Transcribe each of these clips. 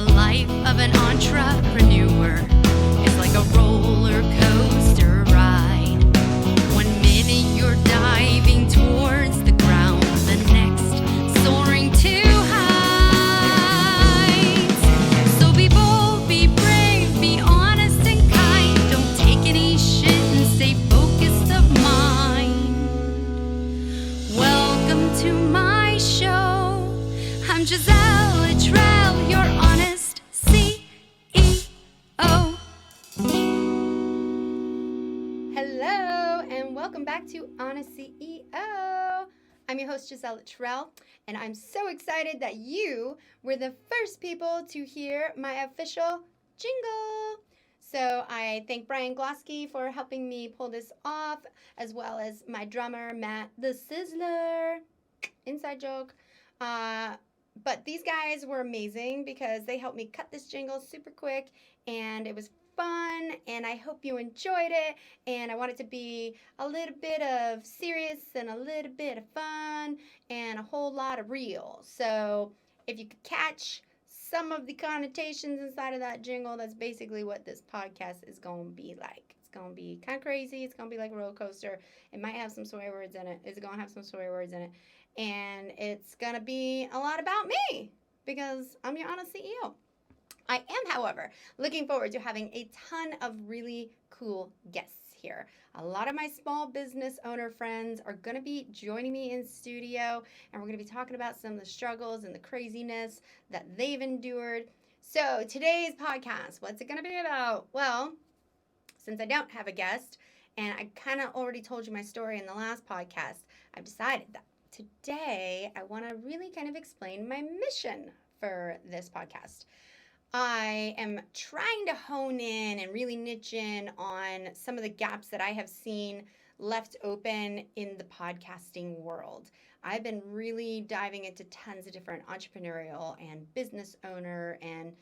life of an entrepreneur is like a roller coaster ride. 1 minute you're diving towards the ground, the next soaring to heights. So be bold, be brave, be honest and kind. Don't take any shit and stay focused of mind. Welcome to my show. I'm Gisele, Littrell, your honest CEO. Hello, and welcome back to Honest CEO. I'm your host, Gisele Littrell, and I'm so excited that you were the first people to hear my official jingle. So I thank Brian Glosky for helping me pull this off, as well as my drummer, Matt the Sizzler. Inside joke. But these guys were amazing because they helped me cut this jingle super quick, and it was fun, and I hope you enjoyed it. And I want it to be a little bit of serious and a little bit of fun and a whole lot of real. So if you could catch some of the connotations inside of that jingle, that's basically what this podcast is going to be like. It's going to be kind of crazy. It's going to be like a roller coaster. It might have some swear words in it. It's going to have some swear words in it. And it's going to be a lot about me because I'm your honest CEO. I am, however, looking forward to having a ton of really cool guests here. A lot of my small business owner friends are going to be joining me in studio, and we're going to be talking about some of the struggles and the craziness that they've endured. So today's podcast, what's it going to be about? Well, since I don't have a guest, and I kind of already told you my story in the last podcast, I've decided that today I want to really kind of explain my mission for this podcast. I am trying to hone in and really niche in on some of the gaps that I have seen left open in the podcasting world. I've been really diving into tons of different entrepreneurial and business owner and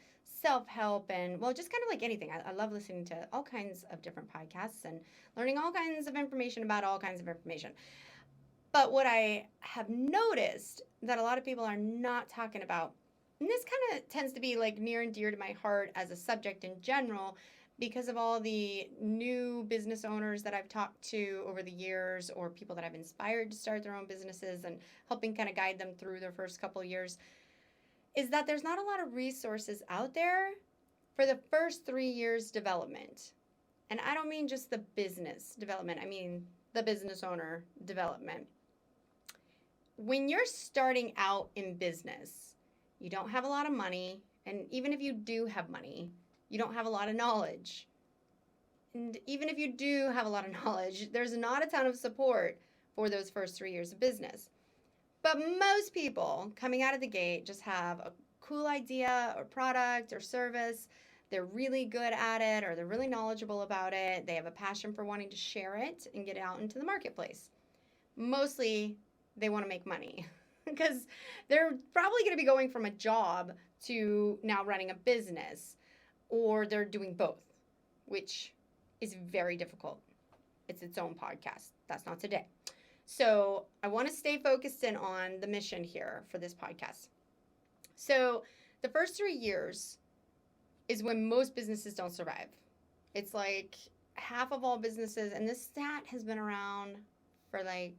self-help and, well, just kind of like anything. I love listening to all kinds of different podcasts and learning all kinds of information about all kinds of information. But what I have noticed that a lot of people are not talking about, and this kind of tends to be like near and dear to my heart as a subject in general because of all the new business owners that I've talked to over the years, or people that I've inspired to start their own businesses and helping kind of guide them through their first couple of years, is that there's not a lot of resources out there for the first 3 years development. And I don't mean just the business development. I mean the business owner development. When you're starting out in business, you don't have a lot of money, and even if you do have money, you don't have a lot of knowledge. And even if you do have a lot of knowledge, there's not a ton of support for those first 3 years of business. But most people coming out of the gate just have a cool idea or product or service. They're really good at it, or they're really knowledgeable about it. They have a passion for wanting to share it and get it out into the marketplace. Mostly, they want to make money because they're probably going to be going from a job to now running a business, or they're doing both, which is very difficult. It's its own podcast. That's not today. So I want to stay focused in on the mission here for this podcast. So the first 3 years is when most businesses don't survive. It's like half of all businesses, and this stat has been around for like,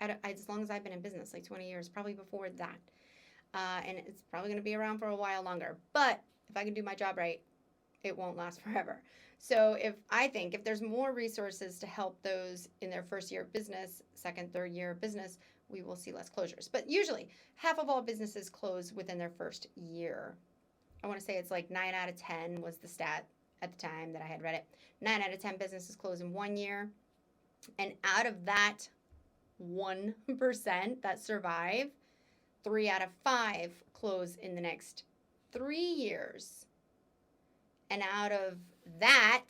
as long as I've been in business, like 20 years, probably before that. And it's probably going to be around for a while longer. But if I can do my job right, it won't last forever. So if there's more resources to help those in their first year of business, second, third year of business, we will see less closures. But usually, half of all businesses close within their first year. I want to say it's like 9 out of 10 was the stat at the time that I had read it. 9 out of 10 businesses close in 1 year. And out of that 1% that survive, 3 out of 5 close in the next 3 years. And out of that,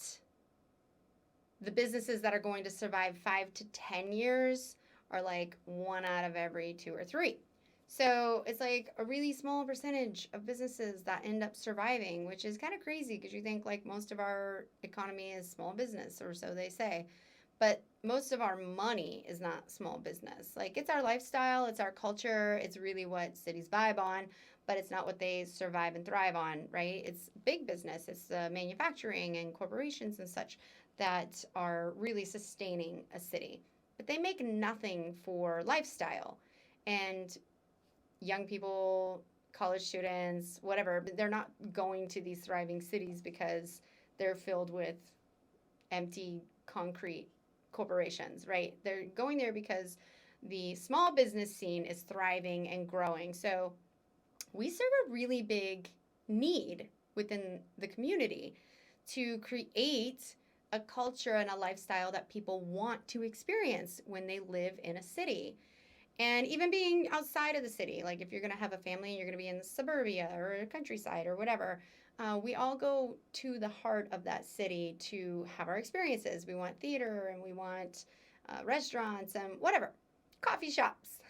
the businesses that are going to survive 5 to 10 years are like 1 out of every 2 or 3. So it's like a really small percentage of businesses that end up surviving, which is kind of crazy because you think like most of our economy is small business, or so they say. But most of our money is not small business. Like, it's our lifestyle, it's our culture, it's really what cities vibe on. but it's not what they survive and thrive on, right? It's big business, it's manufacturing and corporations and such that are really sustaining a city. But they make nothing for lifestyle. And young people, college students, whatever, they're not going to these thriving cities because they're filled with empty concrete corporations, right? They're going there because the small business scene is thriving and growing. So we serve a really big need within the community to create a culture and a lifestyle that people want to experience when they live in a city. And even being outside of the city, like if you're going to have a family and you're going to be in the suburbia or countryside or whatever, we all go to the heart of that city to have our experiences. We want theater and we want restaurants and whatever, coffee shops.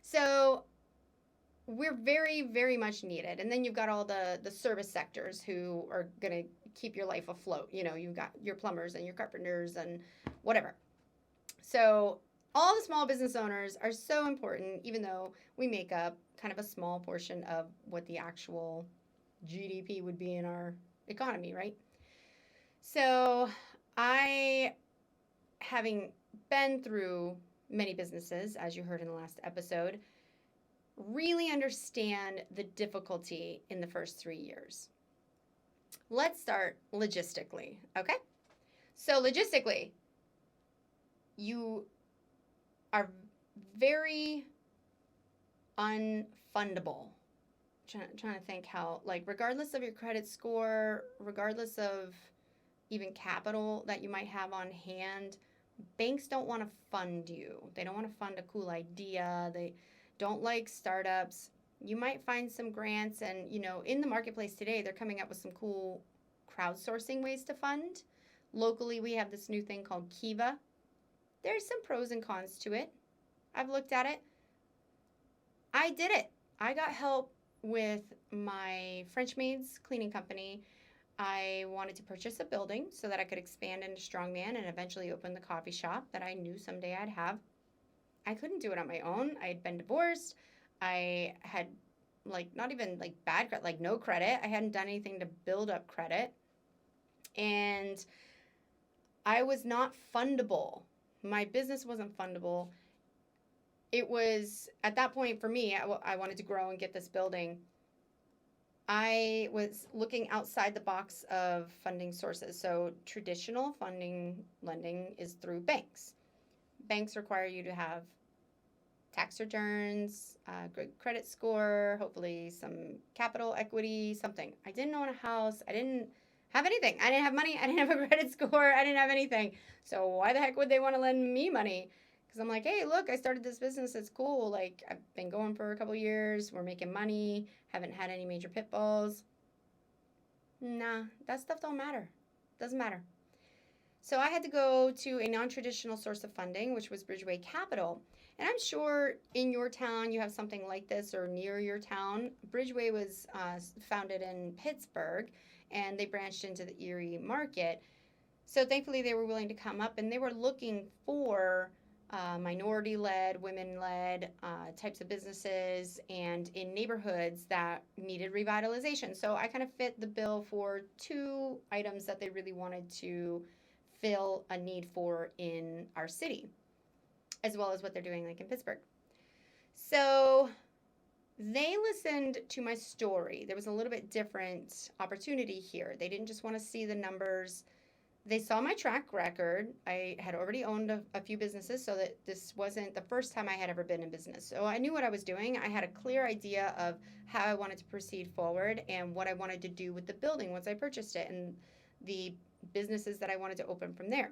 So we're very, very much needed. And then you've got all the service sectors who are going to keep your life afloat. You know, you've got your plumbers and your carpenters and whatever. So all the small business owners are so important, even though we make up kind of a small portion of what the actual GDP would be in our economy, right? So I, having been through many businesses, as you heard in the last episode, really understand the difficulty in the first 3 years. Let's start logistically, okay? So logistically, you are very unfundable. Trying to think how, like, regardless of your credit score, regardless of even capital that you might have on hand, banks don't want to fund you. They don't want to fund a cool idea. They don't like startups. You might find some grants, and you know, in the marketplace today, they're coming up with some cool crowdsourcing ways to fund. Locally, we have this new thing called Kiva. There's some pros and cons to it. I've looked at it. I did it. I got help with my French maids cleaning company. I wanted to purchase a building so that I could expand into Strongman and eventually open the coffee shop that I knew someday I'd have. I couldn't do it on my own. I had been divorced. I had not even bad credit, no credit. I hadn't done anything to build up credit. And I was not fundable. My business wasn't fundable. It was, at that point for me, I wanted to grow and get this building. I was looking outside the box of funding sources. So traditional funding lending is through banks. Banks require you to have tax returns, good credit score, hopefully some capital equity, something. I didn't own a house. I didn't have anything. I didn't have money. I didn't have a credit score. I didn't have anything. So why the heck would they want to lend me money? Because I'm like, hey, look, I started this business. It's cool. Like, I've been going for a couple years. We're making money. Haven't had any major pitfalls. Nah, that stuff don't matter. Doesn't matter. So I had to go to a non-traditional source of funding, which was Bridgeway Capital. And I'm sure in your town you have something like this, or near your town. Bridgeway was founded in Pittsburgh, and they branched into the Erie market. So thankfully they were willing to come up, and they were looking for minority-led, women-led types of businesses, and in neighborhoods that needed revitalization. So I kind of fit the bill for two items that they really wanted to fill a need for in our city, as well as what they're doing like in Pittsburgh. So they listened to my story. There was a little bit different opportunity here. They didn't just want to see the numbers. They saw my track record. I had already owned a few businesses, so that this wasn't the first time I had ever been in business. So I knew what I was doing. I had a clear idea of how I wanted to proceed forward and what I wanted to do with the building once I purchased it, and the businesses that I wanted to open from there.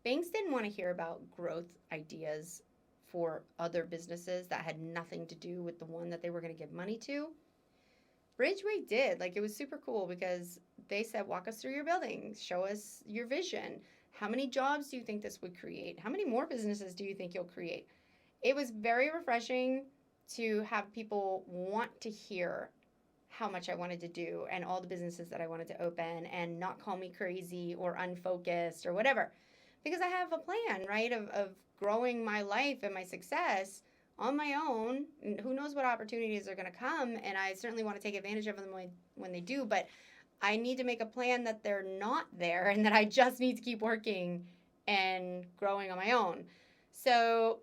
Banks didn't want to hear about growth ideas for other businesses that had nothing to do with the one that they were going to give money to. Bridgeway did. It was super cool because they said, walk us through your building, show us your vision. How many jobs do you think this would create? How many more businesses do you think you'll create? It was very refreshing to have people want to hear how much I wanted to do and all the businesses that I wanted to open, and not call me crazy or unfocused or whatever. Because I have a plan, right, of growing my life and my success on my own. And who knows what opportunities are going to come, and I certainly want to take advantage of them when they do, but I need to make a plan that they're not there and that I just need to keep working and growing on my own. So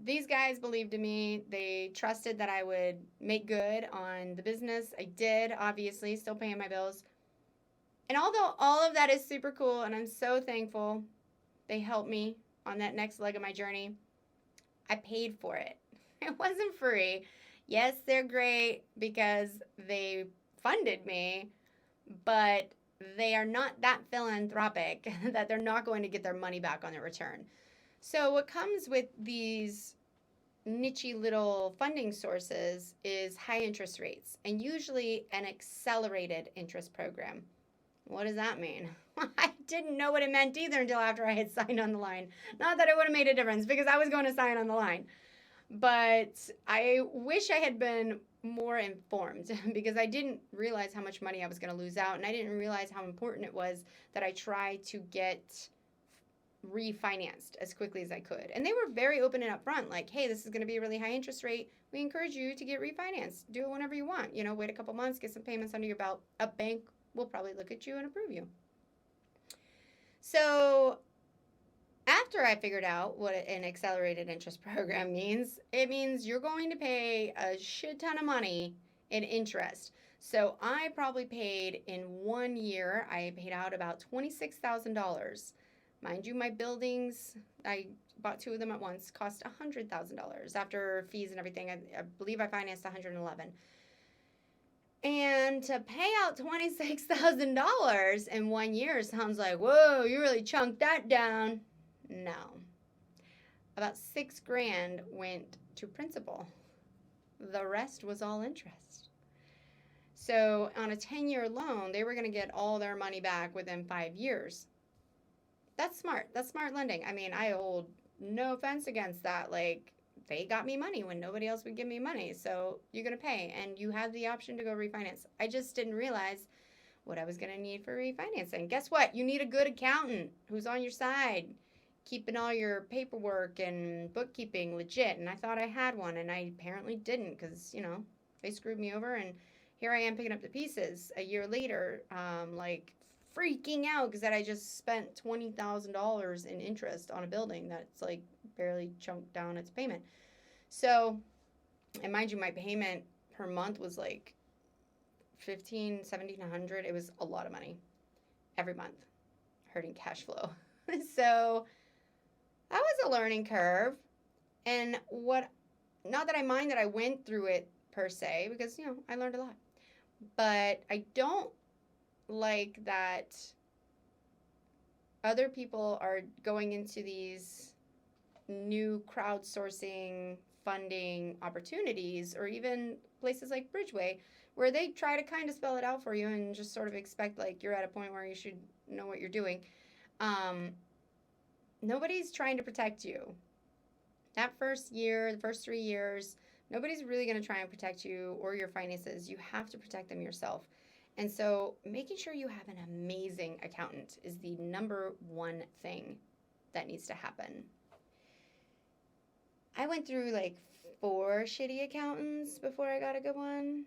these guys believed in me. They trusted that I would make good on the business. I did, obviously, still paying my bills. And although all of that is super cool and I'm so thankful, they helped me on that next leg of my journey. I paid for it. It wasn't free. Yes, they're great because they funded me, but they are not that philanthropic that they're not going to get their money back on their return. So what comes with these niche little funding sources is high interest rates and usually an accelerated interest program. What does that mean? I didn't know what it meant either until after I had signed on the line. Not that it would have made a difference because I was going to sign on the line. But I wish I had been more informed because I didn't realize how much money I was going to lose out, and I didn't realize how important it was that I try to get refinanced as quickly as I could. And they were very open and upfront, like, hey, this is going to be a really high interest rate. We encourage you to get refinanced. Do it whenever you want. You know, wait a couple months, get some payments under your belt. A bank will probably look at you and approve you. So after I figured out what an accelerated interest program means, it means you're going to pay a shit ton of money in interest. So I probably paid in 1 year, I paid out about $26,000. Mind you, my buildings, I bought 2 of them at once, cost $100,000 after fees and everything. I believe I financed $111,000. And to pay out $26,000 in 1 year sounds like, whoa, you really chunked that down. No. About $6,000 went to principal. The rest was all interest. So on a 10-year loan, they were going to get all their money back within 5 years. That's smart. That's smart lending. I mean, I hold no offense against that. Like, they got me money when nobody else would give me money. So you're going to pay, and you have the option to go refinance. I just didn't realize what I was going to need for refinancing. Guess what? You need a good accountant who's on your side, keeping all your paperwork and bookkeeping legit. And I thought I had one, and I apparently didn't because, you know, they screwed me over. And here I am picking up the pieces a year later, like freaking out because I just spent $20,000 in interest on a building that's like barely chunked down its payment. So, and mind you, my payment per month was like $1,700. It was a lot of money every month, hurting cash flow. So that was a learning curve. And not that I mind that I went through it per se, because, you know, I learned a lot. But I don't like that other people are going into these new crowdsourcing funding opportunities, or even places like Bridgeway, where they try to kind of spell it out for you and just sort of expect like you're at a point where you should know what you're doing. Nobody's trying to protect you. That first year, the first 3 years, nobody's really going to try and protect you or your finances. You have to protect them yourself. And so making sure you have an amazing accountant is the number one thing that needs to happen. I went through like 4 shitty accountants before I got a good one.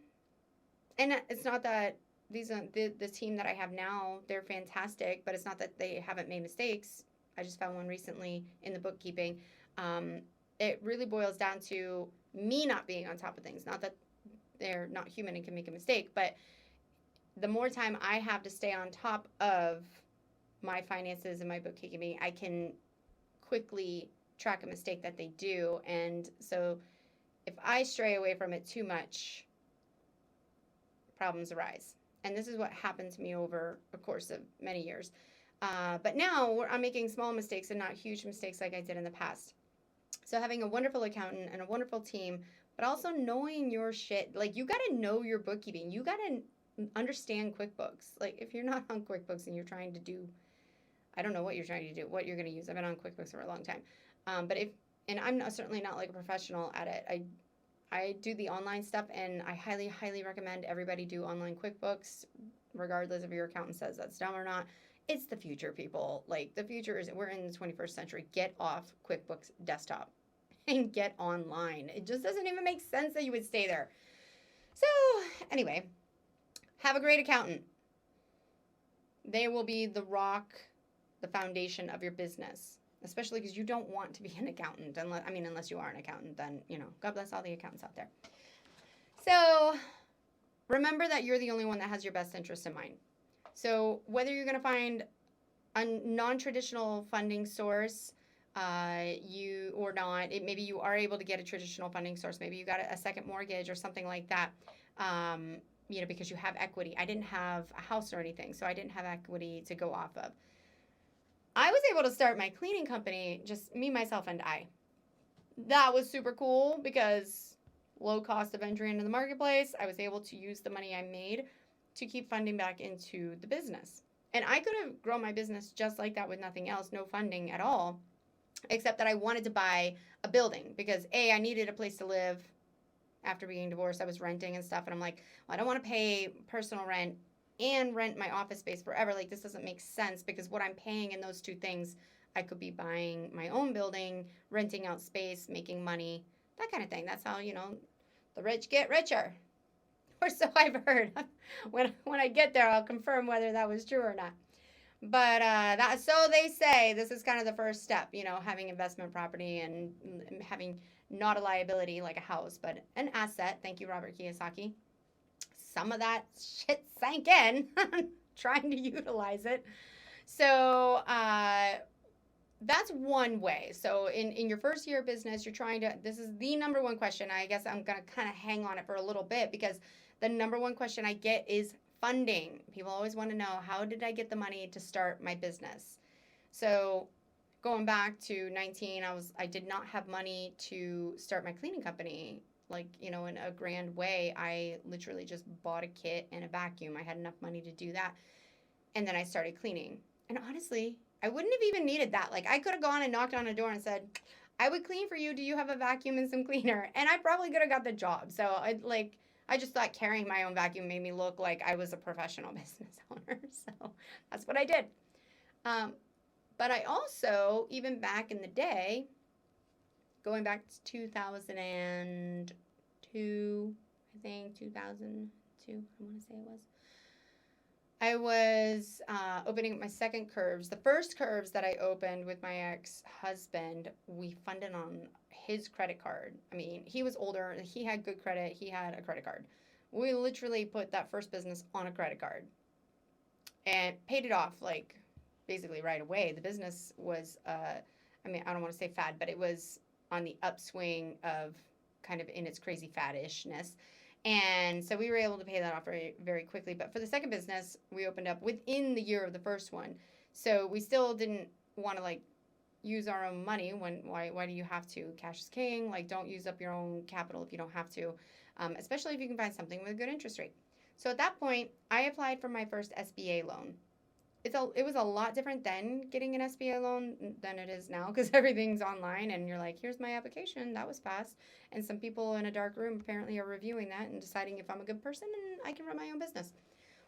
And it's not that the team that I have now, they're fantastic, but it's not that they haven't made mistakes. I just found one recently in the bookkeeping. It really boils down to me not being on top of things. Not that they're not human and can make a mistake, but the more time I have to stay on top of my finances and my bookkeeping, I can quickly track a mistake that they do. And so if I stray away from it too much, problems arise. And this is what happened to me over a course of many years. But now I'm making small mistakes and not huge mistakes like I did in the past. So having a wonderful accountant and a wonderful team, but also knowing your shit. Like, you got to know your bookkeeping. You got to understand QuickBooks. Like, if you're not on QuickBooks and you're trying to do, I don't know what you're trying to do, what you're going to use. I've been on QuickBooks for a long time. And I'm certainly not like a professional at it. I do the online stuff, and I highly, highly recommend everybody do online QuickBooks, regardless if your accountant says that's dumb or not. It's the future, people. Like, the future is, we're in the 21st century. Get off QuickBooks desktop. and get online. It just doesn't even make sense that you would stay there. So, anyway, have a great accountant. They will be the rock, the foundation of your business, especially because you don't want to be an accountant. Unless you are an accountant, then, God bless all the accountants out there. So, remember that you're the only one that has your best interest in mind. So, whether you're going to find a non-traditional funding source, or not, maybe you are able to get a traditional funding source. Maybe you got a second mortgage or something like that. Because you have equity. I didn't have a house or anything, so I didn't have equity to go off of. I was able to start my cleaning company, just me, myself, and I. That was super cool because low cost of entry into the marketplace. I was able to use the money I made to keep funding back into the business. And I could have grown my business just like that with nothing else, no funding at all, except that I wanted to buy a building because, A, I needed a place to live. After being divorced, I was renting and stuff, and I'm like, well, I don't want to pay personal rent and rent my office space forever. Like, this doesn't make sense because what I'm paying in those two things, I could be buying my own building, renting out space, making money, that kind of thing. That's how, the rich get richer. Or so I've heard. When I get there, I'll confirm whether that was true or not. But so they say. This is kind of the first step, having investment property and having not a liability like a house, but an asset. Thank you, Robert Kiyosaki. Some of that shit sank in trying to utilize it. So that's one way. So in your first year of business, this is the number one question. I guess I'm going to kind of hang on it for a little bit because the number one question I get is funding. People always want to know, how did I get the money to start my business? So going back to 19, I did not have money to start my cleaning company. In a grand way. I literally just bought a kit and a vacuum. I had enough money to do that. And then I started cleaning. And honestly, I wouldn't have even needed that. I could have gone and knocked on a door and said, I would clean for you. Do you have a vacuum and some cleaner? And I probably could have got the job. So I just thought carrying my own vacuum made me look like I was a professional business owner. So that's what I did. But I also, even back in the day, going back to 2002, I think, 2002, I want to say it was. I was opening up my second curves. The first curves that I opened with my ex-husband, we funded on his credit card. I mean, he was older. He had good credit. He had a credit card. We literally put that first business on a credit card and paid it off, basically right away. The business was, I don't want to say fad, but it was on the upswing of kind of in its crazy faddishness. And so we were able to pay that off very, very quickly. But for the second business, we opened up within the year of the first one. So we still didn't want to use our own money. Why do you have to? Cash is king. Don't use up your own capital if you don't have to, especially if you can find something with a good interest rate. So at that point, I applied for my first SBA loan. It was a lot different then getting an SBA loan than it is now because everything's online and you're like, here's my application, that was passed. And some people in a dark room apparently are reviewing that and deciding if I'm a good person and I can run my own business.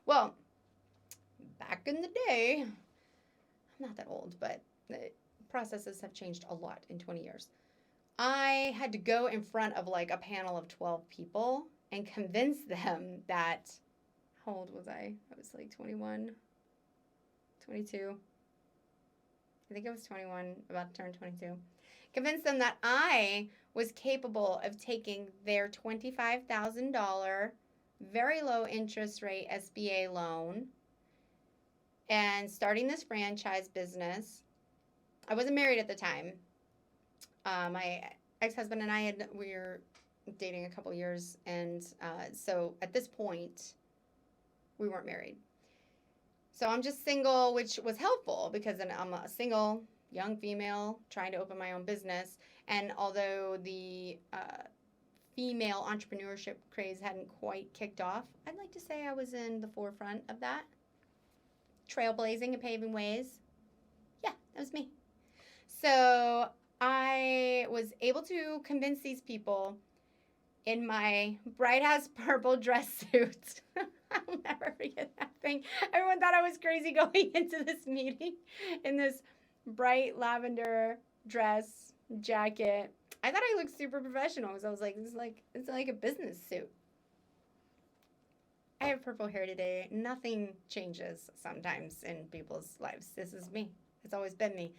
Well, back in the day, I'm not that old, but the processes have changed a lot in 20 years. I had to go in front of a panel of 12 people and convince them that, how old was I? I was 21. 22. I think I was 21, about to turn 22. Convinced them that I was capable of taking their $25,000 very low interest rate SBA loan and starting this franchise business. I wasn't married at the time. My ex-husband and we were dating a couple years, and so at this point, we weren't married. So I'm just single, which was helpful because I'm a single young female trying to open my own business. And although the female entrepreneurship craze hadn't quite kicked off, I'd like to say I was in the forefront of that. Trailblazing and paving ways. Yeah, that was me. So I was able to convince these people in my bright-ass purple dress suit. I'll never forget that thing. Everyone thought I was crazy going into this meeting in this bright lavender dress, jacket. I thought I looked super professional because I was like, it's like a business suit. I have purple hair today. Nothing changes sometimes in people's lives. This is me. It's always been me.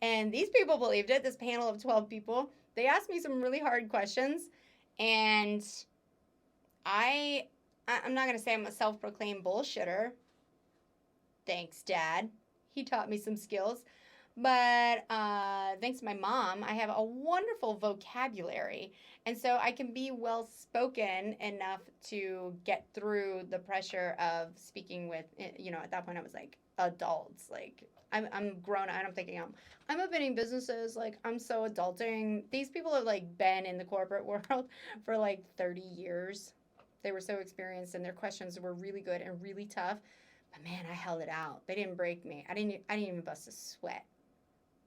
And these people believed it, this panel of 12 people. They asked me some really hard questions. And I'm not going to say I'm a self-proclaimed bullshitter. Thanks, Dad. He taught me some skills. But thanks to my mom, I have a wonderful vocabulary. And so I can be well spoken enough to get through the pressure of speaking with, at that point I was like adults. Like I'm grown. I'm thinking I'm opening businesses. Like I'm so adulting. These people have like been in the corporate world for like 30 years. They were so experienced and their questions were really good and really tough. But man, I held it out. They didn't break me. I didn't even bust a sweat.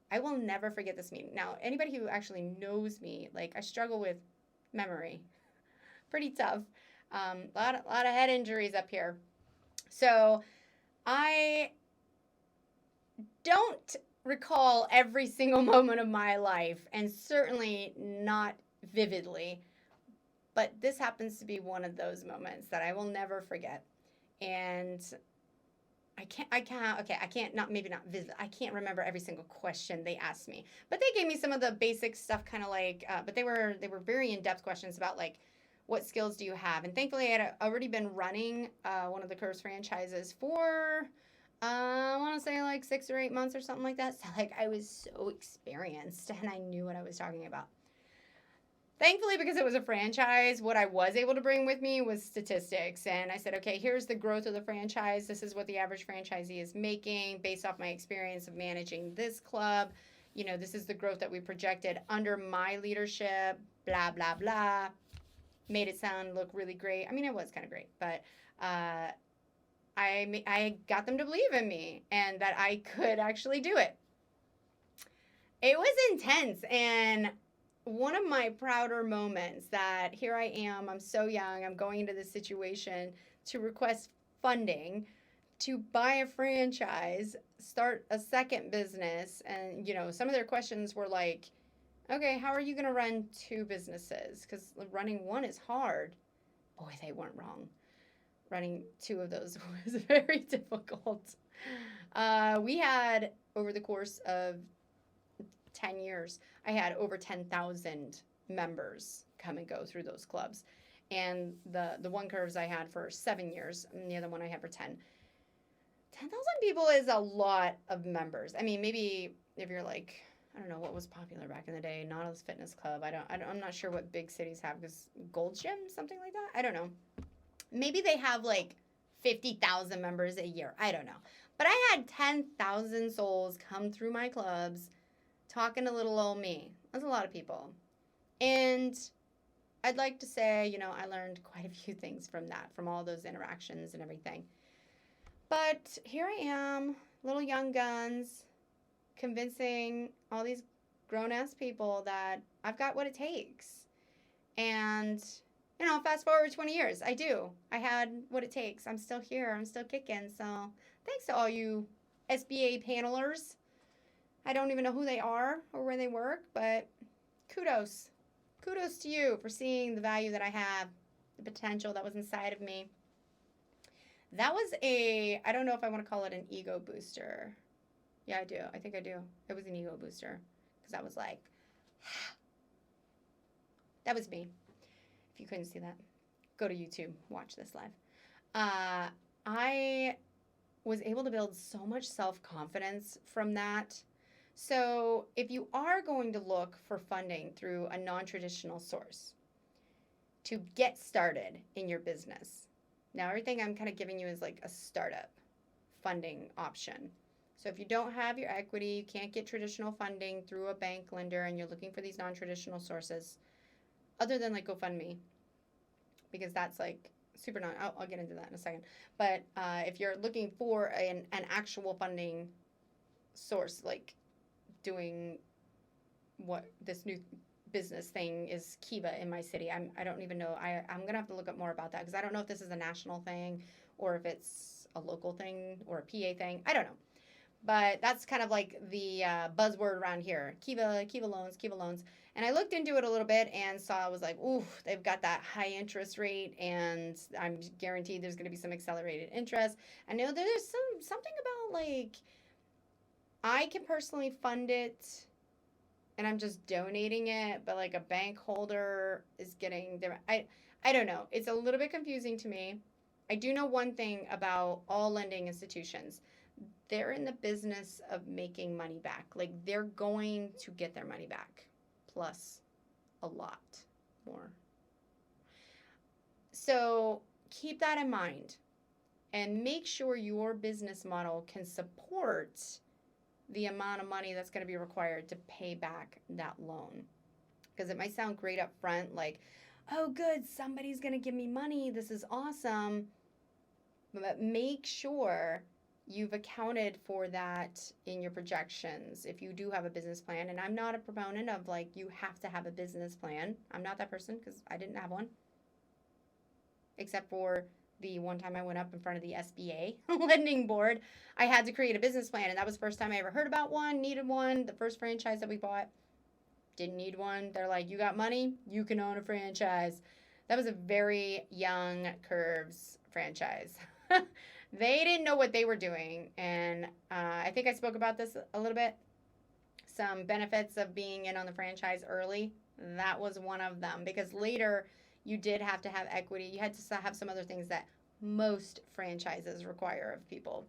I will never forget this meeting. Now, anybody who actually knows me, like I struggle with memory, pretty tough. A lot of head injuries up here. So I don't recall every single moment of my life, and certainly not vividly. But this happens to be one of those moments that I will never forget. And I can't, not vivid. I can't remember every single question they asked me, but they gave me some of the basic stuff, kind of like, but they were very in-depth questions about like, what skills do you have? And thankfully I had already been running one of the Curves franchises for, I want to say like 6 or 8 months or something like that. So like I was so experienced and I knew what I was talking about. Thankfully, because it was a franchise, what I was able to bring with me was statistics. And I said, okay, here's the growth of the franchise. This is what the average franchisee is making based off my experience of managing this club. This is the growth that we projected under my leadership, blah, blah, blah. Made it look really great. I mean, it was kind of great, but I got them to believe in me and that I could actually do it. It was intense, and one of my prouder moments that here I am, I'm so young, I'm going into this situation to request funding to buy a franchise, start a second business. And, some of their questions were like, okay, how are you going to run 2 businesses? Because running one is hard. Boy, they weren't wrong. Running 2 of those was very difficult. We had, over the course of 10 years, I had over 10,000 members come and go through those clubs. And the one Curves I had for 7 years, and the other one I had for 10. 10,000 people is a lot of members. I mean, maybe if you're like, I don't know what was popular back in the day, Nautilus Fitness Club. I'm not sure what big cities have, because Gold Gym, something like that. I don't know. Maybe they have like 50,000 members a year. I don't know. But I had 10,000 souls come through my clubs talking to little old me. That's a lot of people. And I'd like to say, I learned quite a few things from that, from all those interactions and everything. But here I am, little young guns, convincing all these grown-ass people that I've got what it takes. And, fast forward 20 years, I do. I had what it takes. I'm still here. I'm still kicking. So thanks to all you SBA panelers. I don't even know who they are or where they work, but kudos. Kudos to you for seeing the value that I have, the potential that was inside of me. That was I don't know if I want to call it an ego booster. Yeah, I do. I think I do. It was an ego booster. Because I was like, that was me. If you couldn't see that, go to YouTube, watch this live. I was able to build so much self-confidence from that. So if you are going to look for funding through a non-traditional source to get started in your business, now everything I'm kind of giving you is like a startup funding option. So if you don't have your equity, you can't get traditional funding through a bank lender, and you're looking for these non-traditional sources, other than like GoFundMe, because that's like super I'll get into that in a second. But if you're looking for an actual funding source, like doing what this new business thing is, Kiva, in my city. I don't even know. I'm going to have to look up more about that, because I don't know if this is a national thing or if it's a local thing or a PA thing. I don't know. but that's kind of like the buzzword around here. Kiva loans, Kiva loans. And I looked into it a little bit and saw, I was like, ooh, they've got that high interest rate, and I'm guaranteed there's going to be some accelerated interest. I know there's something about like I can personally fund it and I'm just donating it, but like a bank holder is getting their I don't know. It's a little bit confusing to me. I do know one thing about all lending institutions. They're in the business of making money back. Like they're going to get their money back plus a lot more. So keep that in mind and make sure your business model can support the amount of money that's going to be required to pay back that loan. Because it might sound great up front, like, oh, good, somebody's going to give me money. This is awesome. But make sure you've accounted for that in your projections if you do have a business plan. And I'm not a proponent of like you have to have a business plan. I'm not that person because I didn't have one. Except for the one time I went up in front of the SBA lending board, I had to create a business plan. And that was the first time I ever heard about one, needed one. The first franchise that we bought, didn't need one. They're like, you got money, you can own a franchise. That was a very young Curves franchise. They didn't know what they were doing. And I think I spoke about this a little bit. Some benefits of being in on the franchise early. That was one of them. Because later, you did have to have equity. You had to have some other things that most franchises require of people.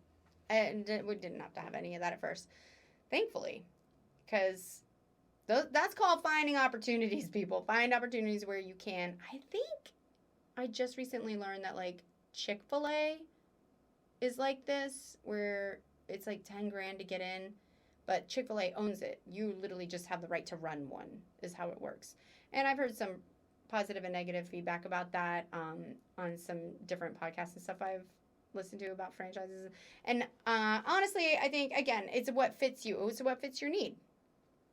And we didn't have to have any of that at first. Thankfully. Because that's called finding opportunities, people. Find opportunities where you can. I think I just recently learned that, like, Chick-fil-A is like this, where it's like 10 grand to get in, but Chick-fil-A owns it. You literally just have the right to run one, is how it works. And I've heard some positive and negative feedback about that on some different podcasts and stuff I've listened to about franchises. And honestly, I think, again, it's what fits you. It's what fits your need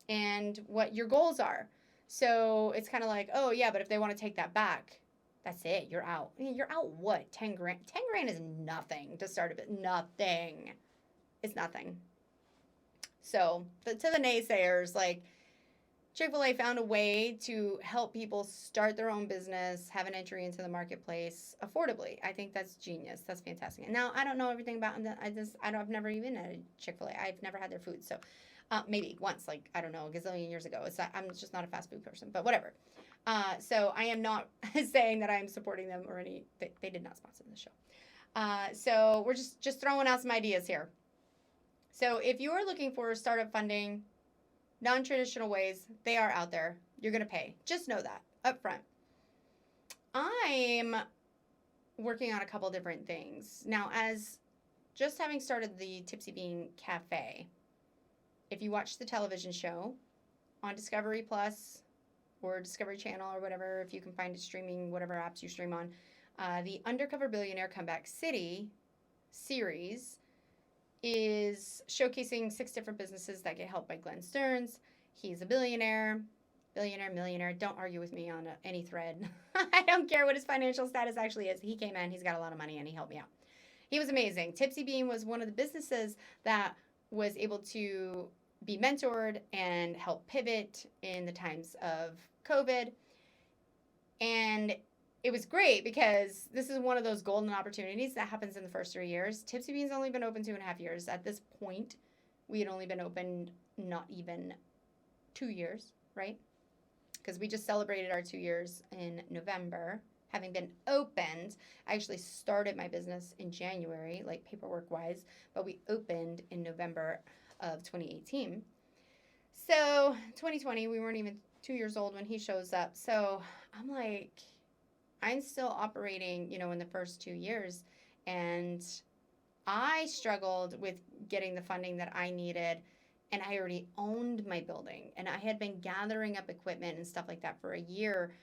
and what your goals are. So it's kind of like, oh, yeah, but if they want to take that back, that's it. You're out. I mean, you're out what? 10 grand? 10 grand is nothing to start a bit. Nothing. It's nothing. So to the naysayers, like, Chick-fil-A found a way to help people start their own business, have an entry into the marketplace affordably. I think that's genius. That's fantastic. And now I don't know everything about them. I've never even had a Chick-fil-A. I've never had their food. So maybe once, like, I don't know, a gazillion years ago. I'm just not a fast food person, but whatever. So I am not saying that I'm supporting them or they did not sponsor the show. So we're just throwing out some ideas here. So if you are looking for startup funding, non-traditional ways, they are out there. You're going to pay. Just know that up front. I'm working on a couple different things. Now, as just having started the Tipsy Bean Cafe, if you watch the television show on Discovery Plus or Discovery Channel or whatever, if you can find it streaming, whatever apps you stream on, the Undercover Billionaire Comeback City series is showcasing 6 different businesses that get helped by Glenn Stearns. He's a billionaire, millionaire. Don't argue with me on any thread. I don't care what his financial status actually is. He came in, he's got a lot of money, and he helped me out. He was amazing. Tipsy Bean was one of the businesses that was able to be mentored and help pivot in the times of COVID. And it was great because this is one of those golden opportunities that happens in the first 3 years. Tipsy Bean's only been open 2.5 years. At this point, we had only been open not even 2 years, right? Because we just celebrated our 2 years in November, having been opened. I actually started my business in January, like paperwork-wise, but we opened in November of 2018. So 2020, we weren't even 2 years old when he shows up. So I'm like, I'm still operating, in the first 2 years, and I struggled with getting the funding that I needed, and I already owned my building, and I had been gathering up equipment and stuff like that for a year,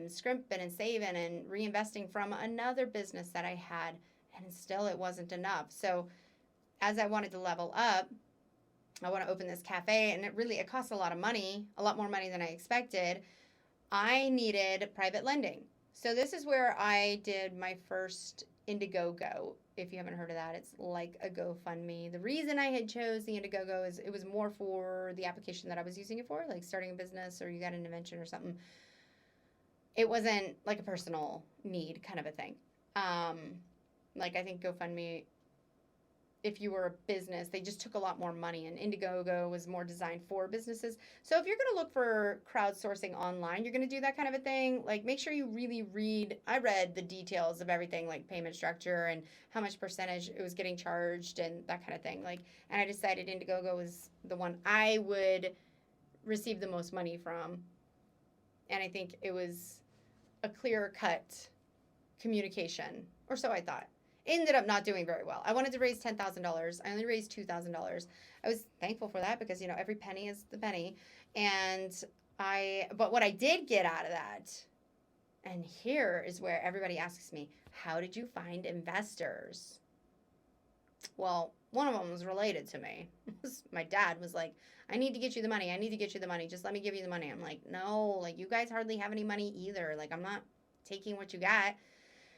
scrimping and saving and reinvesting from another business that I had, and still it wasn't enough. So as I wanted to level up, I want to open this cafe, and it costs a lot of money, a lot more money than I expected. I needed private lending. So this is where I did my first Indiegogo. If you haven't heard of that, it's like a GoFundMe. The reason I had chose the Indiegogo is it was more for the application that I was using it for, like starting a business or you got an invention or something. It wasn't like a personal need kind of a thing. Like I think GoFundMe, if you were a business, they just took a lot more money, and Indiegogo was more designed for businesses. So if you're going to look for crowdsourcing online, you're going to do that kind of a thing. Like make sure you really read. I read the details of everything, like payment structure and how much percentage it was getting charged and that kind of thing. Like, and I decided Indiegogo was the one I would receive the most money from, and I think it was a clear cut communication, or so I thought. Ended up not doing very well. I wanted to raise $10,000. I only raised $2,000. I was thankful for that because, every penny is the penny. But what I did get out of that, and here is where everybody asks me, how did you find investors? Well, one of them was related to me. My dad was like, I need to get you the money. I need to get you the money. Just let me give you the money. I'm like, no, like you guys hardly have any money either. Like I'm not taking what you got.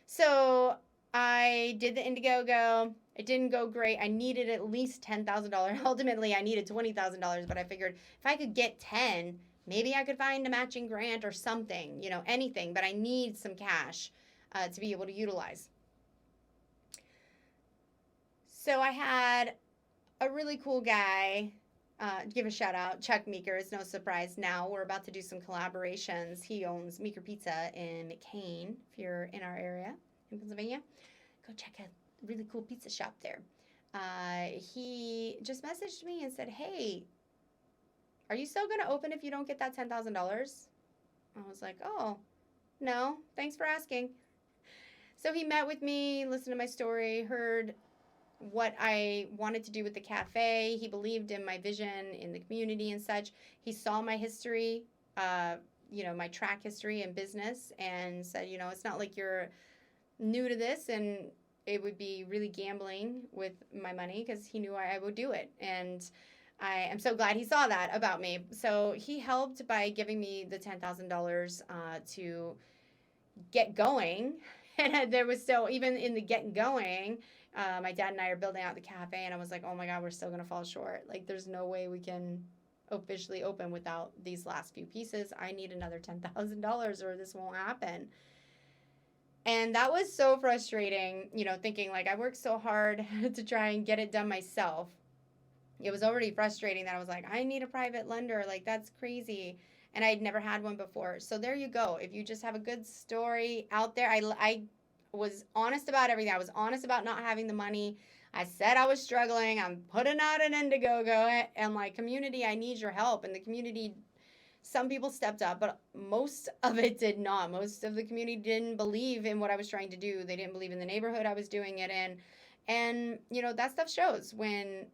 So I did the Indiegogo. It didn't go great. I needed at least $10,000. Ultimately, I needed $20,000, but I figured if I could get 10, maybe I could find a matching grant or something, anything, but I need some cash to be able to utilize. So I had a really cool guy, give a shout out, Chuck Meeker. It's no surprise now. We're about to do some collaborations. He owns Meeker Pizza in McCain, if you're in our area in Pennsylvania. Go check a really cool pizza shop there. He just messaged me and said, hey, are you still going to open if you don't get that $10,000? I was like, oh, no, thanks for asking. So he met with me, listened to my story, heard what I wanted to do with the cafe. He believed in my vision in the community and such. He saw my history, my track history in business, and said, it's not like you're new to this, and it would be really gambling with my money, because he knew I would do it. And I am so glad he saw that about me. So he helped by giving me the $10,000 to get going. And there was still, even in the getting going, my dad and I are building out the cafe, and I was like, oh my God, we're still going to fall short. Like, there's no way we can officially open without these last few pieces. I need another $10,000 or this won't happen. And that was so frustrating, thinking like I worked so hard to try and get it done myself. It was already frustrating that I was like, I need a private lender. Like, that's crazy. And I'd never had one before. So there you go. If you just have a good story out there, I was honest about everything. I was honest about not having the money. I said I was struggling. I'm putting out an Indiegogo, and like, community, I need your help. And the community, some people stepped up, but most of it did not. Most of the community didn't believe in what I was trying to do. They didn't believe in the neighborhood I was doing it in. And, that stuff shows when,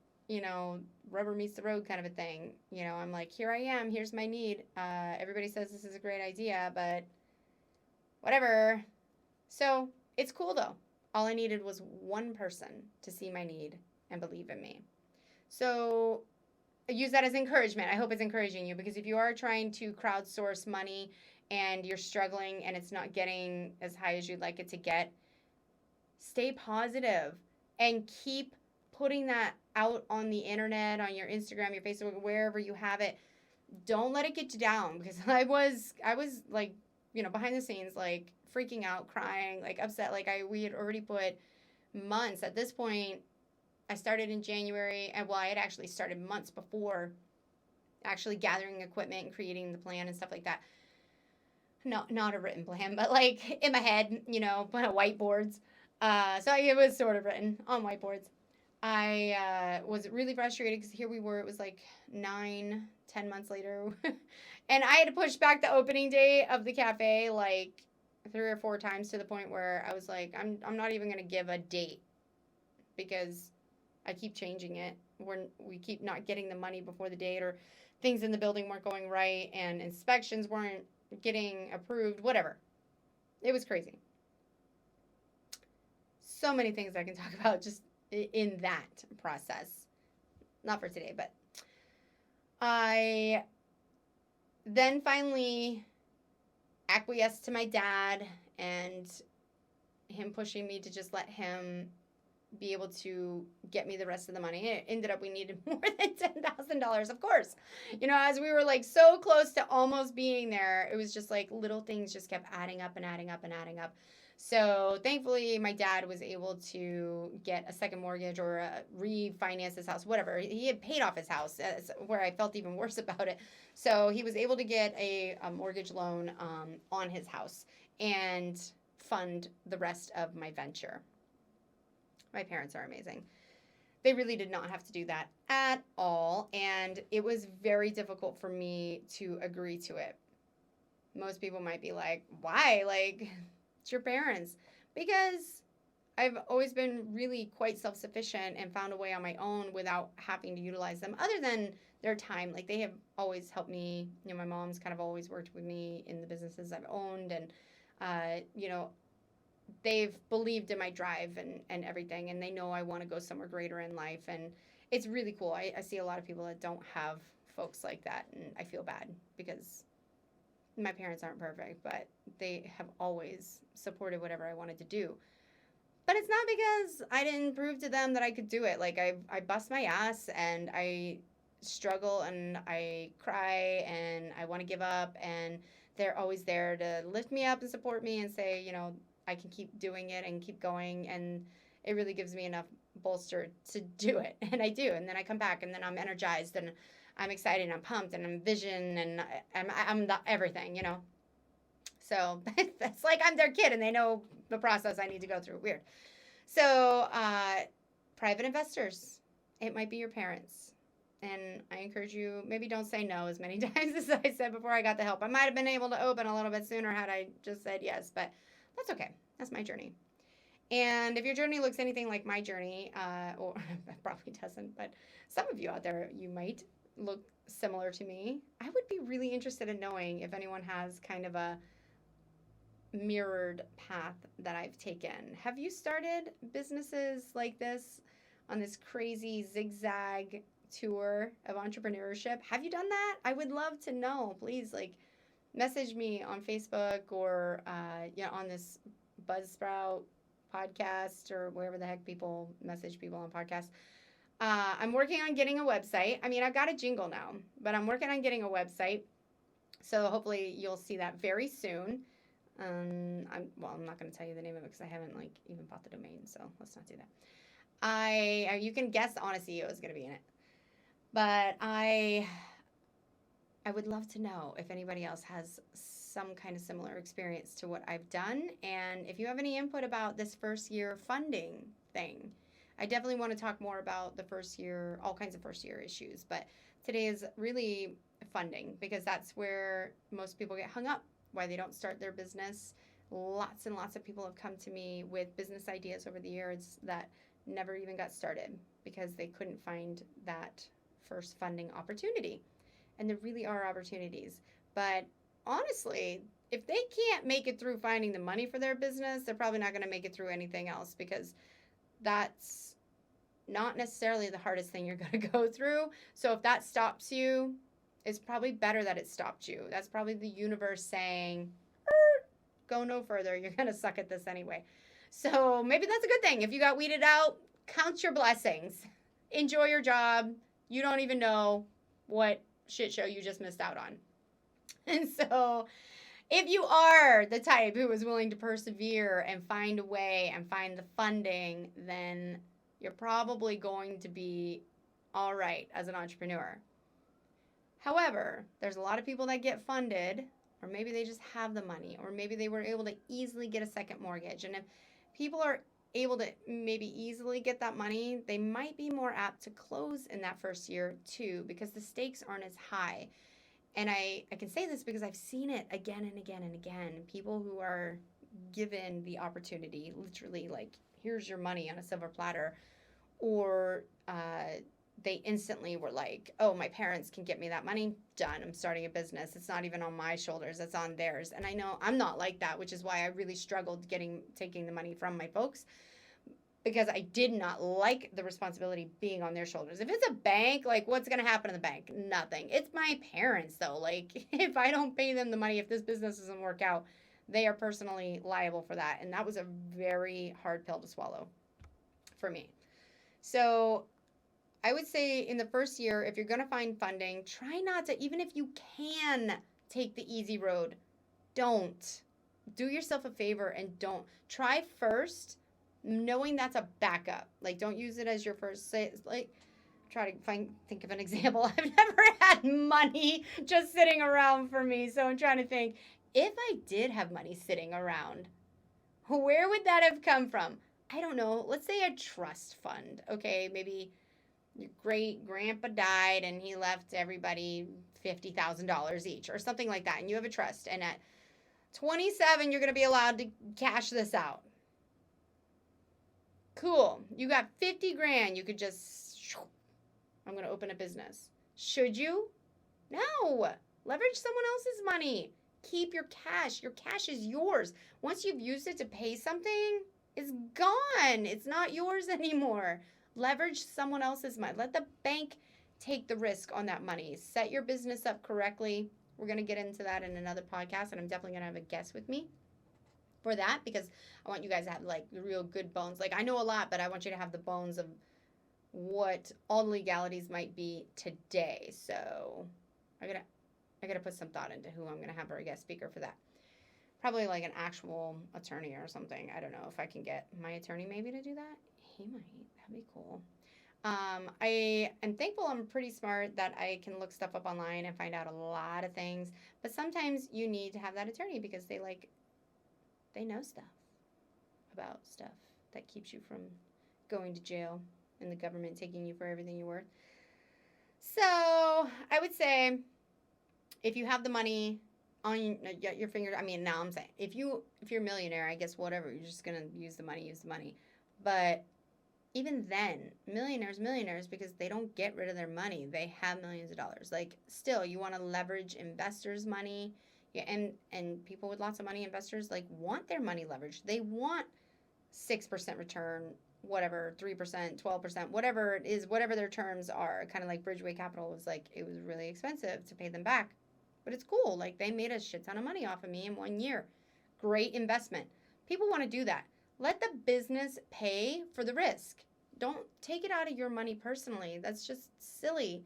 rubber meets the road kind of a thing. I'm like, here I am. Here's my need. Everybody says this is a great idea, but whatever. So it's cool, though. All I needed was one person to see my need and believe in me. So use that as encouragement. I hope it's encouraging you, because if you are trying to crowdsource money and you're struggling and it's not getting as high as you'd like it to get, stay positive and keep putting that out on the internet, on your Instagram, your Facebook, wherever you have it. Don't let it get you down, because I was like, behind the scenes, like freaking out, crying, like upset. Like we had already put months at this point. I started in January, and I had actually started months before, actually gathering equipment and creating the plan and stuff like that. No, not a written plan, but like in my head, on whiteboards. So it was sort of written on whiteboards. I was really frustrated because here we were, it was like 9-10 months later. And I had to push back the opening day of the cafe like 3 or 4 times, to the point where I was like, I'm not even going to give a date, because I keep changing it. We keep not getting the money before the date, or things in the building weren't going right, and inspections weren't getting approved, whatever. It was crazy. So many things I can talk about just in that process. Not for today, but I then finally acquiesced to my dad, and him pushing me to just let him be able to get me the rest of the money. It ended up we needed more than $10,000, of course. As we were like so close to almost being there, it was just like little things just kept adding up and adding up and adding up. So thankfully, my dad was able to get a second mortgage or refinance his house, whatever. He had paid off his house, where I felt even worse about it. So he was able to get a mortgage loan on his house and fund the rest of my venture. My parents are amazing. They really did not have to do that at all, and it was very difficult for me to agree to it. Most people might be like, why? Like, it's your parents. Because I've always been really quite self-sufficient and found a way on my own without having to utilize them, other than their time. Like, they have always helped me. My mom's kind of always worked with me in the businesses I've owned, and, they've believed in my drive and everything, and they know I want to go somewhere greater in life, and it's really cool. I see a lot of people that don't have folks like that, and I feel bad because my parents aren't perfect, but they have always supported whatever I wanted to do. But it's not because I didn't prove to them that I could do it. Like, I bust my ass, and I struggle, and I cry, and I want to give up, and they're always there to lift me up and support me and say, I can keep doing it and keep going, and it really gives me enough bolster to do it, and I do, and then I come back, and then I'm energized, and I'm excited, and I'm pumped, and I'm vision, and I'm the everything, So that's like I'm their kid, and they know the process I need to go through. Weird. So private investors, it might be your parents, and I encourage you, maybe don't say no as many times as I said before I got the help. I might have been able to open a little bit sooner had I just said yes, but that's okay. That's my journey. And if your journey looks anything like my journey, or it probably doesn't, but some of you out there, you might look similar to me. I would be really interested in knowing if anyone has kind of a mirrored path that I've taken. Have you started businesses like this on this crazy zigzag tour of entrepreneurship? Have you done that? I would love to know. Please, message me on Facebook or on this Buzzsprout podcast or wherever the heck people message people on podcasts. I'm working on getting a website. I mean, I've got a jingle now, but I'm working on getting a website. So hopefully you'll see that very soon. I'm not going to tell you the name of it because I haven't even bought the domain. So let's not do that. You can guess Honest CEO is going to be in it, but I would love to know if anybody else has some kind of similar experience to what I've done. And if you have any input about this first year funding thing, I definitely want to talk more about the first year, all kinds of first year issues. But today is really funding, because that's where most people get hung up, why they don't start their business. Lots and lots of people have come to me with business ideas over the years that never even got started because they couldn't find that first funding opportunity. And there really are opportunities. But honestly, if they can't make it through finding the money for their business, they're probably not going to make it through anything else, because that's not necessarily the hardest thing you're going to go through. So if that stops you, it's probably better that it stopped you. That's probably the universe saying, go no further. You're going to suck at this anyway. So maybe that's a good thing. If you got weeded out, count your blessings. Enjoy your job. You don't even know what shit show you just missed out on. And so if you are the type who is willing to persevere and find a way and find the funding, then you're probably going to be all right as an entrepreneur. However, there's a lot of people that get funded, or maybe they just have the money, or maybe they were able to easily get a second mortgage. And if people are able to maybe easily get that money, they might be more apt to close in that first year too, because the stakes aren't as high. And I can say this because I've seen it again and again and again. People who are given the opportunity, literally here's your money on a silver platter, or they instantly were like, oh, my parents can get me that money, done, I'm starting a business. It's not even on my shoulders, it's on theirs. And I know I'm not like that, which is why I really struggled taking the money from my folks, because I did not like the responsibility being on their shoulders. If it's a bank, what's going to happen in the bank? Nothing. It's my parents, though. If I don't pay them the money, if this business doesn't work out, they are personally liable for that. And that was a very hard pill to swallow for me. So I would say in the first year, if you're going to find funding, try not to, even if you can take the easy road, don't. Do yourself a favor and don't. Try first, knowing that's a backup. Like, don't use it as your first, like, try to think of an example. I've never had money just sitting around for me, so I'm trying to think. If I did have money sitting around, where would that have come from? I don't know. Let's say a trust fund. Okay, maybe your great grandpa died and he left everybody $50,000 each or something like that, and you have a trust, and at 27 you're going to be allowed to cash this out. Cool. You got 50 grand. You could just, I'm going to open a business. Should you? No. Leverage someone else's money. Keep your cash. Your cash is yours. Once you've used it to pay something, it's gone. It's not yours anymore. Leverage someone else's money. Let the bank take the risk on that money. Set your business up correctly. We're going to get into that in another podcast, and I'm definitely going to have a guest with me for that, because I want you guys to have like the real good bones. Like, I know a lot, but I want you to have the bones of what all the legalities might be today. So I gotta put some thought into who I'm gonna have for a guest speaker for that. Probably like an actual attorney or something. I don't know if I can get my attorney maybe to do that. He might. That'd be cool. I am thankful I'm pretty smart that I can look stuff up online and find out a lot of things. But sometimes you need to have that attorney because they know stuff about stuff that keeps you from going to jail and the government taking you for everything you're worth. So I would say if you have the money on your finger, I mean, now I'm saying if you're a millionaire, I guess whatever, you're just going to use the money. But even then, millionaires, because they don't get rid of their money. They have millions of dollars. Like, still, you want to leverage investors' money. Yeah, and people with lots of money, investors, like, want their money leveraged. They want 6% return, whatever, 3%, 12%, whatever it is, whatever their terms are. Kind of like Bridgeway Capital was like, it was really expensive to pay them back. But it's cool. Like, they made a shit ton of money off of me in 1 year. Great investment. People want to do that. Let the business pay for the risk. Don't take it out of your money personally. That's just silly.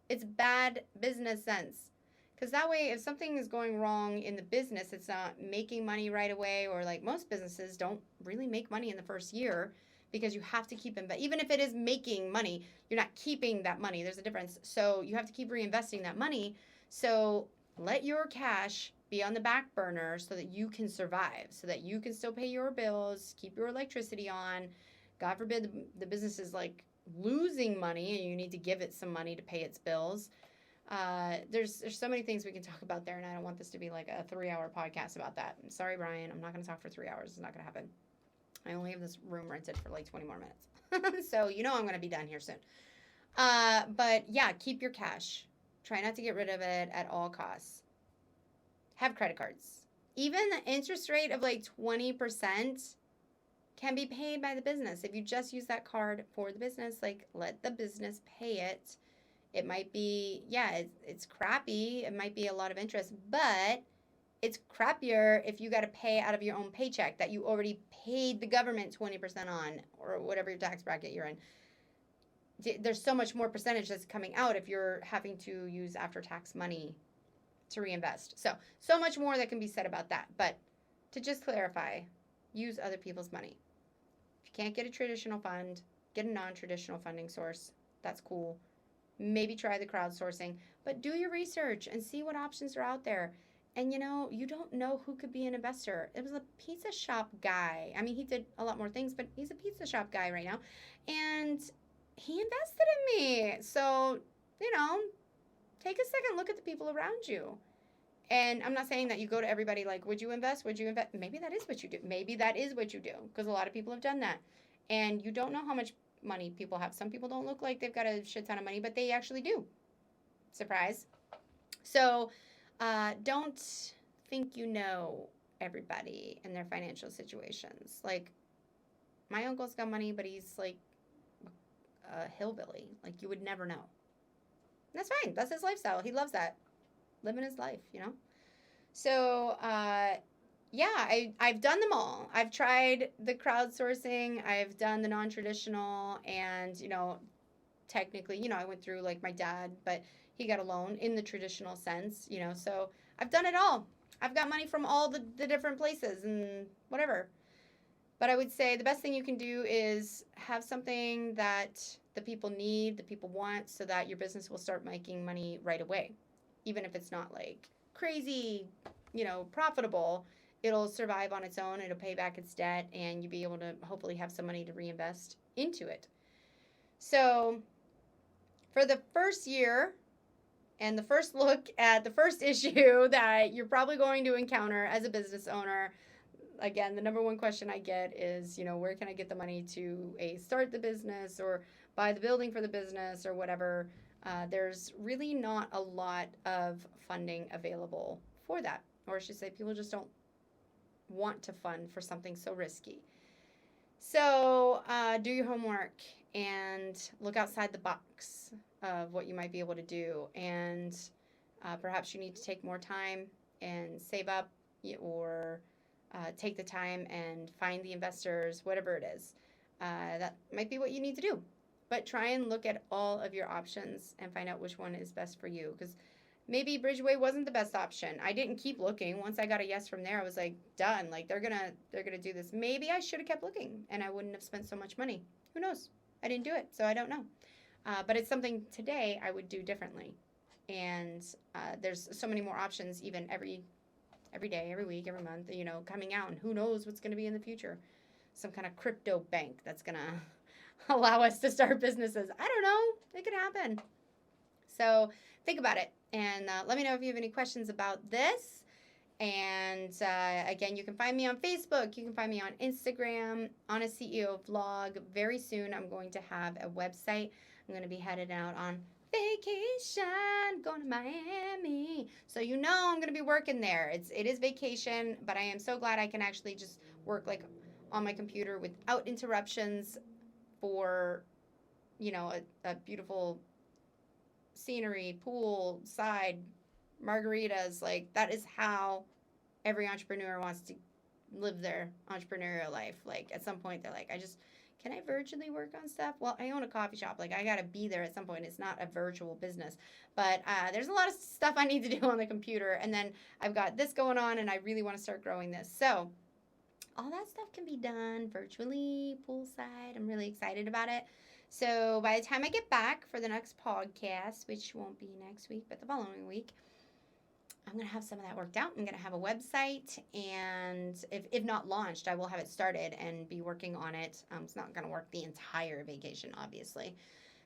It's bad business sense. Because that way, if something is going wrong in the business, it's not making money right away, or like most businesses don't really make money in the first year because you have to keep even if it is making money, you're not keeping that money. There's a difference. So you have to keep reinvesting that money. So let your cash be on the back burner so that you can survive, so that you can still pay your bills, keep your electricity on. God forbid the business is like losing money and you need to give it some money to pay its bills. There's so many things we can talk about there, and I don't want this to be like a 3-hour podcast about that. I'm sorry, Brian. I'm not going to talk for 3 hours. It's not going to happen. I only have this room rented for like 20 more minutes. So I'm going to be done here soon. But yeah, keep your cash. Try not to get rid of it at all costs. Have credit cards. Even the interest rate of like 20% can be paid by the business. If you just use that card for the business, like, let the business pay it. It might be, it's crappy. It might be a lot of interest, but it's crappier if you got to pay out of your own paycheck that you already paid the government 20% on, or whatever your tax bracket you're in. There's so much more percentage that's coming out if you're having to use after-tax money to reinvest. So much more that can be said about that. But to just clarify, use other people's money. If you can't get a traditional fund, get a non-traditional funding source. That's cool. Maybe try the crowdsourcing, but do your research and see what options are out there. And you don't know who could be an investor. It was a pizza shop guy. I mean, he did a lot more things, but he's a pizza shop guy right now. And he invested in me. So, take a second look at the people around you. And I'm not saying that you go to everybody like, would you invest? Would you invest? Maybe that is what you do. Maybe that is what you do, because a lot of people have done that. And you don't know how much money people have. Some people don't look like they've got a shit ton of money, but they actually do. Surprise. So don't think you know everybody and their financial situations. Like, my uncle's got money, but he's like a hillbilly. Like, you would never know. And that's fine. That's his lifestyle. He loves that. Living his life, So Yeah, I've done them all. I've tried the crowdsourcing, I've done the non-traditional, and technically, I went through like my dad, but he got a loan in the traditional sense, so I've done it all. I've got money from all the different places and whatever. But I would say the best thing you can do is have something that the people need, the people want, so that your business will start making money right away. Even if it's not like crazy, profitable, it'll survive on its own, it'll pay back its debt, and you'll be able to hopefully have some money to reinvest into it. So, for the first year and the first look at the first issue that you're probably going to encounter as a business owner, again, the number one question I get is, where can I get the money to start the business or buy the building for the business or whatever. There's really not a lot of funding available for that. Or I should say, people just don't want to fund for something so risky. So do your homework and look outside the box of what you might be able to do. And perhaps you need to take more time and save up, or take the time and find the investors, whatever it is. That might be what you need to do. But try and look at all of your options and find out which one is best for you. Because maybe Bridgeway wasn't the best option. I didn't keep looking. Once I got a yes from there, I was like, done. Like, they're gonna do this. Maybe I should have kept looking and I wouldn't have spent so much money. Who knows? I didn't do it, so I don't know. But it's something today I would do differently. And there's so many more options even every day, every week, every month, coming out. And who knows what's going to be in the future. Some kind of crypto bank that's going to allow us to start businesses. I don't know. It could happen. So think about it. And let me know if you have any questions about this. And again, you can find me on Facebook. You can find me on Instagram, on a CEO vlog. Very soon, I'm going to have a website. I'm going to be headed out on vacation, going to Miami. So I'm going to be working there. It is vacation, but I am so glad I can actually just work like on my computer without interruptions for, a beautiful scenery, pool, side, margaritas. Like, that is how every entrepreneur wants to live their entrepreneurial life. Like, at some point, they're like, can I virtually work on stuff? Well, I own a coffee shop. Like, I got to be there at some point. It's not a virtual business. But there's a lot of stuff I need to do on the computer. And then I've got this going on, and I really want to start growing this. So all that stuff can be done virtually, poolside. I'm really excited about it. So by the time I get back for the next podcast, which won't be next week, but the following week, I'm going to have some of that worked out. I'm going to have a website, and if not launched, I will have it started and be working on it. It's not going to work the entire vacation, obviously.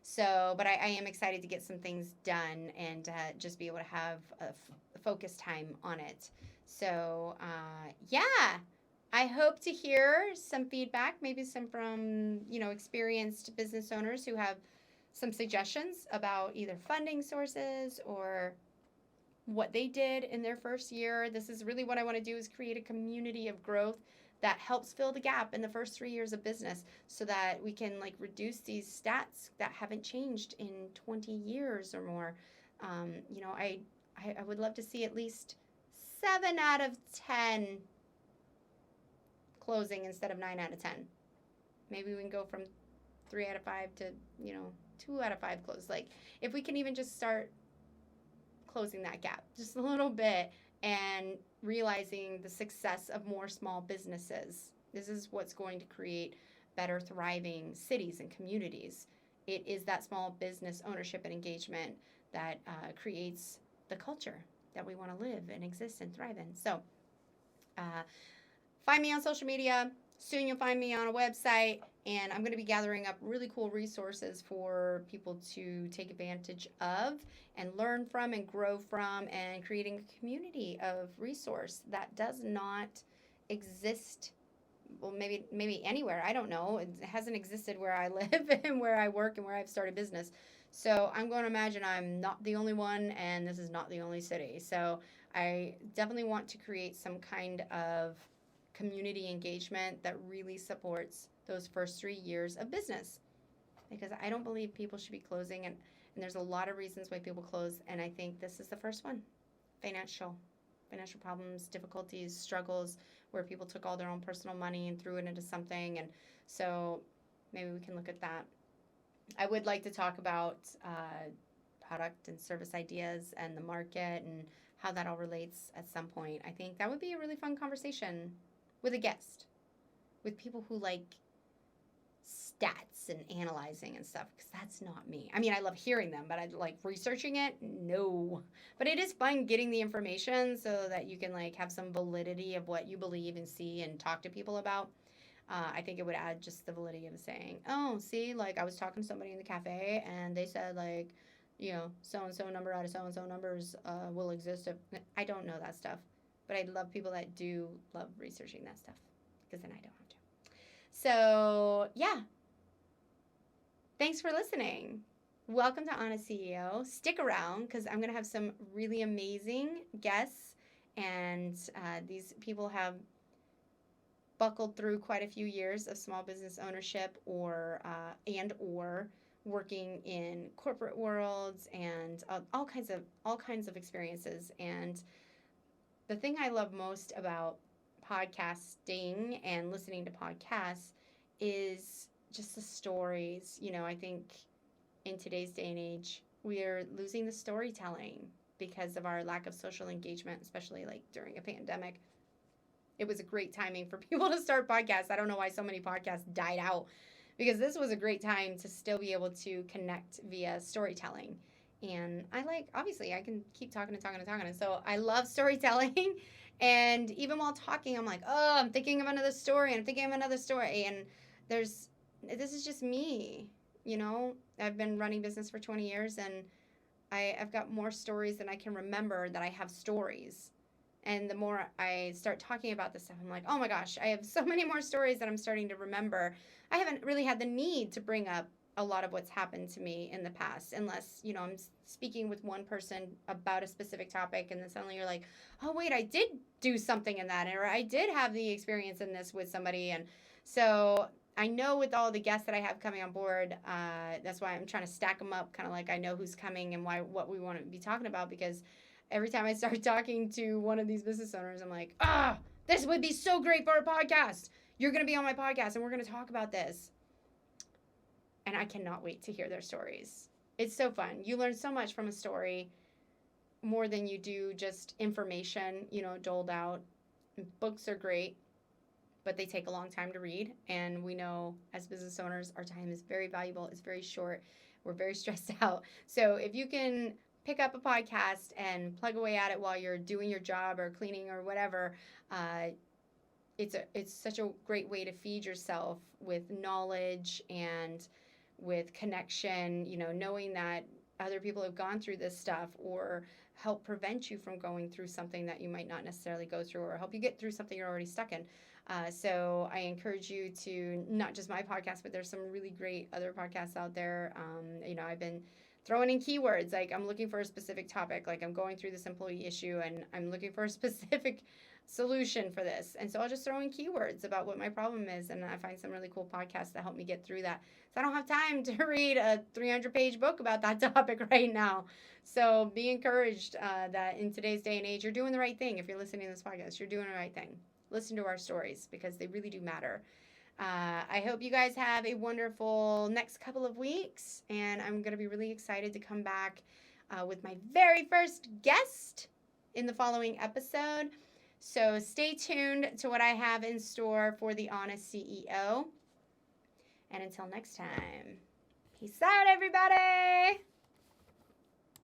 So, but I am excited to get some things done and just be able to have a focus time on it. So, yeah. I hope to hear some feedback, maybe some from, experienced business owners who have some suggestions about either funding sources or what they did in their first year. This is really what I want to do, is create a community of growth that helps fill the gap in the first 3 years of business, so that we can reduce these stats that haven't changed in 20 years or more. I would love to see at least 7 out of 10 closing instead of 9 out of 10. Maybe we can go from 3 out of 5 to 2 out of 5 close. Like, if we can even just start closing that gap just a little bit and realizing the success of more small businesses. This is what's going to create better, thriving cities and communities. It is that small business ownership and engagement that creates the culture that we want to live and exist and thrive in. So find me on social media. Soon you'll find me on a website, and I'm going to be gathering up really cool resources for people to take advantage of and learn from and grow from, and creating a community of resource that does not exist, well, maybe anywhere. I don't know. It hasn't existed where I live and where I work and where I've started business. So I'm going to imagine I'm not the only one, and this is not the only city. So I definitely want to create some kind of community engagement that really supports those first 3 years of business, because I don't believe people should be closing, and there's a lot of reasons why people close, and I think this is the first one. Financial problems, difficulties, struggles where people took all their own personal money and threw it into something. And so maybe we can look at that. I would like to talk about product and service ideas and the market and how that all relates at some point. I think that would be a really fun conversation with a guest, with people who like stats and analyzing and stuff, because that's not me. I mean, I love hearing them, but I like researching it. No, but it is fun getting the information so that you can like have some validity of what you believe and see and talk to people about. I think it would add just the validity of saying, oh, see, like I was talking to somebody in the cafe and they said like, you know, so-and-so number out of so-and-so numbers will exist. If I don't know that stuff, but I love people that do love researching that stuff, because then I don't have to. So, yeah. Thanks for listening. Welcome to Honest CEO. Stick around because I'm going to have some really amazing guests, and these people have buckled through quite a few years of small business ownership or working in corporate worlds and all kinds of experiences. And the thing I love most about podcasting and listening to podcasts is just the stories. You know, I think in today's day and age, we're losing the storytelling because of our lack of social engagement, especially like during a pandemic. It was a great timing for people to start podcasts. I don't know why so many podcasts died out, because this was a great time to still be able to connect via storytelling. And obviously, I can keep talking and talking and talking. And so I love storytelling. And even while talking, I'm like, oh, I'm thinking of another story. And I'm thinking of another story. And this is just me. You know, I've been running business for 20 years, and I've got more stories than I can remember that I have stories. And the more I start talking about this stuff, I'm like, oh my gosh, I have so many more stories that I'm starting to remember. I haven't really had the need to bring up a lot of what's happened to me in the past, unless, you know, I'm speaking with one person about a specific topic, and then suddenly you're like, oh wait, I did do something in that, or I did have the experience in this with somebody. And so I know with all the guests that I have coming on board, that's why I'm trying to stack them up, kind of like I know who's coming and what we want to be talking about, because every time I start talking to one of these business owners, I'm like, this would be so great for a podcast. You're going to be on my podcast and we're going to talk about this. And I cannot wait to hear their stories. It's so fun. You learn so much from a story, more than you do just information, you know, doled out. Books are great, but they take a long time to read. And we know as business owners, our time is very valuable. It's very short. We're very stressed out. So if you can pick up a podcast and plug away at it while you're doing your job or cleaning or whatever, it's such a great way to feed yourself with knowledge and with connection, you know, knowing that other people have gone through this stuff or help prevent you from going through something that you might not necessarily go through, or help you get through something you're already stuck in. So I encourage you to, not just my podcast, but there's some really great other podcasts out there. You know, I've been throwing in keywords, like I'm looking for a specific topic, like I'm going through this employee issue and I'm looking for a specific solution for this. And so I'll just throw in keywords about what my problem is, and I find some really cool podcasts that help me get through that. So I don't have time to read a 300-page book about that topic right now. So be encouraged that in today's day and age, you're doing the right thing. If you're listening to this podcast, you're doing the right thing. Listen to our stories because they really do matter. I hope you guys have a wonderful next couple of weeks, and I'm going to be really excited to come back with my very first guest in the following episode. So stay tuned to what I have in store for the Honest CEO. And until next time, peace out, everybody!